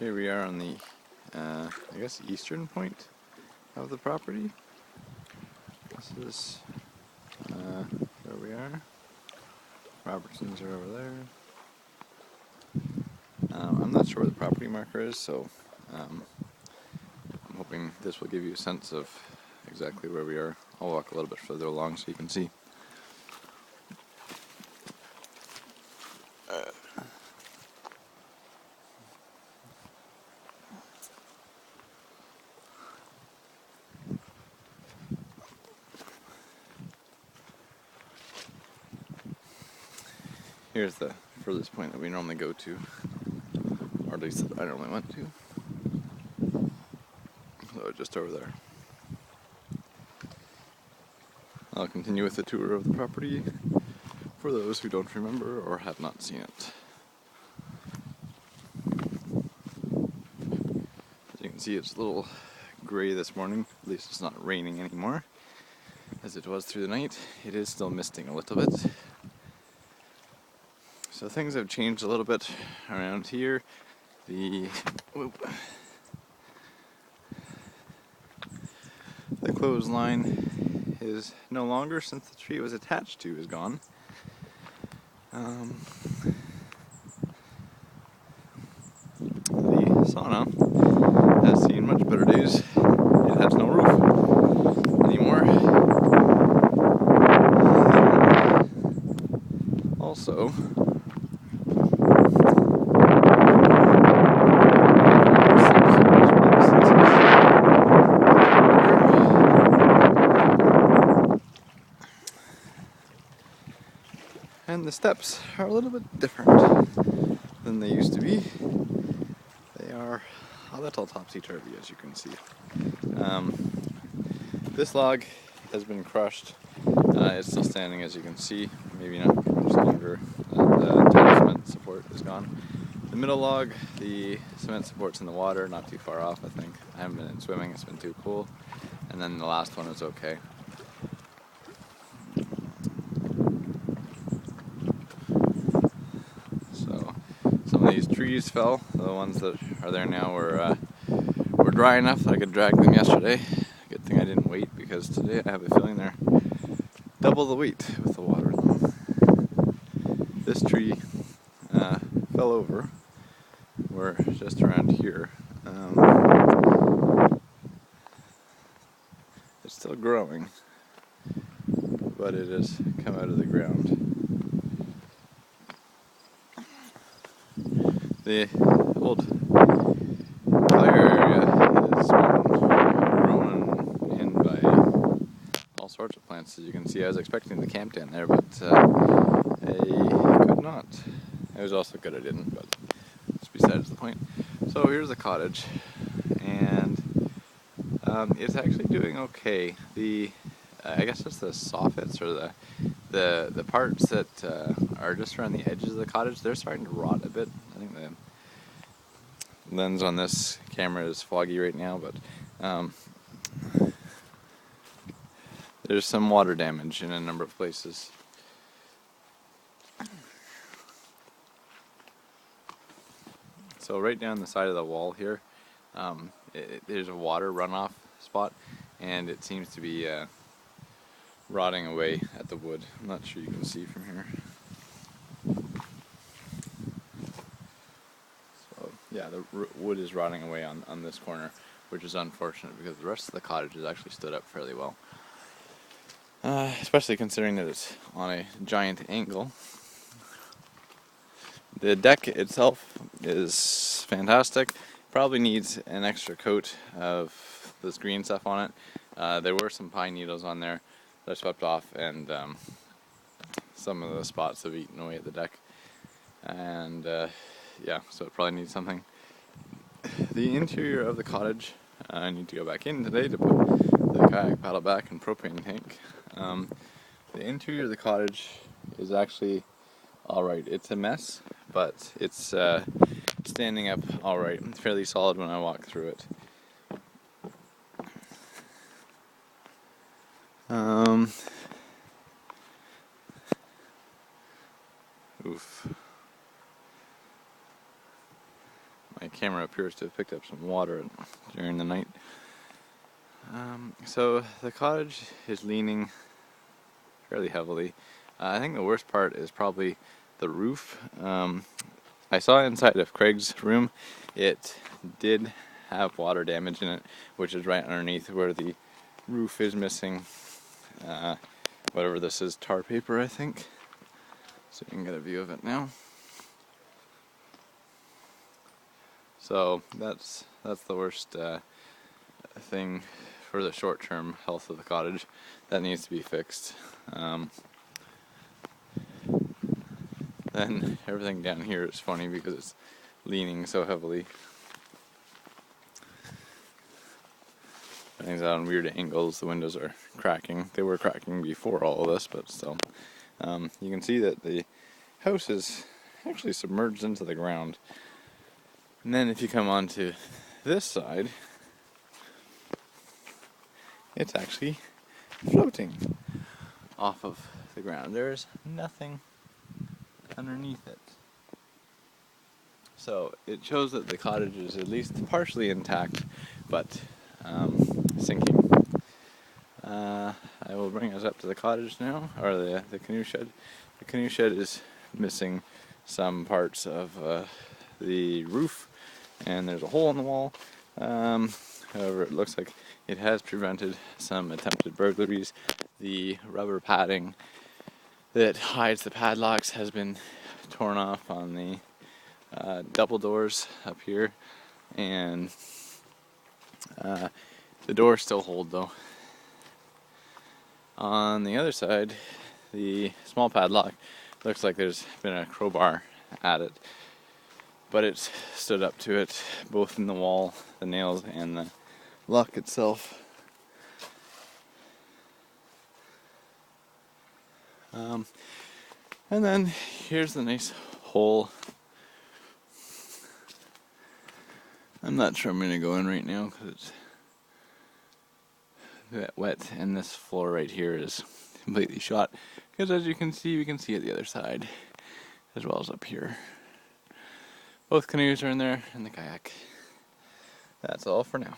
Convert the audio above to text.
Here we are on the, I guess, eastern point of the property. This is where we are. Robertsons are over there. I'm not sure where the property marker is, so I'm hoping this will give you a sense of exactly where we are. I'll walk a little bit further along so you can see. Here's the furthest point that we normally go to, or at least that I normally went to. So just over there. I'll continue with the tour of the property for those who don't remember or have not seen it. As you can see, it's a little gray this morning. At least it's not raining anymore, as it was through the night. It is still misting a little bit. So things have changed a little bit around here. The clothesline is no longer, since the tree it was attached to is gone. The sauna has seen much better days. It has no roof anymore. Also, and the steps are a little bit different than they used to be. They are a little topsy-turvy, as you can see. This log has been crushed. It's still standing, as you can see. Maybe not much longer. The top cement support is gone. The middle log, the cement support's in the water, not too far off, I think. I haven't been in swimming, it's been too cool. And then the last one is okay. So, some of these trees fell. The ones that are there now were dry enough that I could drag them yesterday. Good thing I didn't wait, because today I have a feeling they're double the weight with the water in them. This tree fell over. We're just around here. It's still growing, but it has come out of the ground. The old fire area has been grown in by all sorts of plants. As you can see, I was expecting to camp down there, but I could not. It was also good I didn't, but it's besides the point. So here's the cottage, and it's actually doing okay. I guess it's the soffits, or the parts that are just around the edges of the cottage, they're starting to rot a bit. I think the lens on this camera is foggy right now, but there's some water damage in a number of places. So right down the side of the wall here, there's a water runoff spot, and it seems to be rotting away at the wood. I'm not sure you can see from here. So yeah, the wood is rotting away on this corner, which is unfortunate because the rest of the cottage has actually stood up fairly well. Especially considering that it's on a giant angle. The deck itself is fantastic. Probably needs an extra coat of this green stuff on it. There were some pine needles on there that I swept off, and some of the spots have eaten away at the deck. And yeah, so it probably needs something. The interior of the cottage, I need to go back in today to put the kayak paddle back and propane tank. The interior of the cottage is actually alright. It's a mess, but it's standing up alright. It's fairly solid when I walk through it. Oof. my camera appears to have picked up some water during the night. So the cottage is leaning fairly heavily. I think the worst part is probably the roof. I saw inside of Craig's room, it did have water damage in it, which is right underneath where the roof is missing. Whatever this is, tar paper, I think. So you can get a view of it now. So that's the worst thing for the short-term health of the cottage. That needs to be fixed. Then everything down here is funny because it's leaning so heavily. Things out on weird angles. The windows are cracking. They were cracking before all of this, but still. You can see that the house is actually submerged into the ground. And then if you come onto this side, it's actually floating off of the ground. There's nothing underneath it. So it shows that the cottage is at least partially intact, but sinking. I will bring us up to the cottage now, or the canoe shed. The canoe shed is missing some parts of the roof, and there's a hole in the wall. However, it looks like it has prevented some attempted burglaries. The rubber padding that hides the padlocks has been torn off on the double doors up here, and the doors still hold though. On the other side, the small padlock looks like there's been a crowbar at it, but it's stood up to it, both in the wall, the nails, and the lock itself. And then here's the nice hole. I'm not sure I'm going to go in right now because it's wet, and this floor right here is completely shot. Because as you can see, we can see it the other side, as well as up here. Both canoes are in there, and the kayak. That's all for now.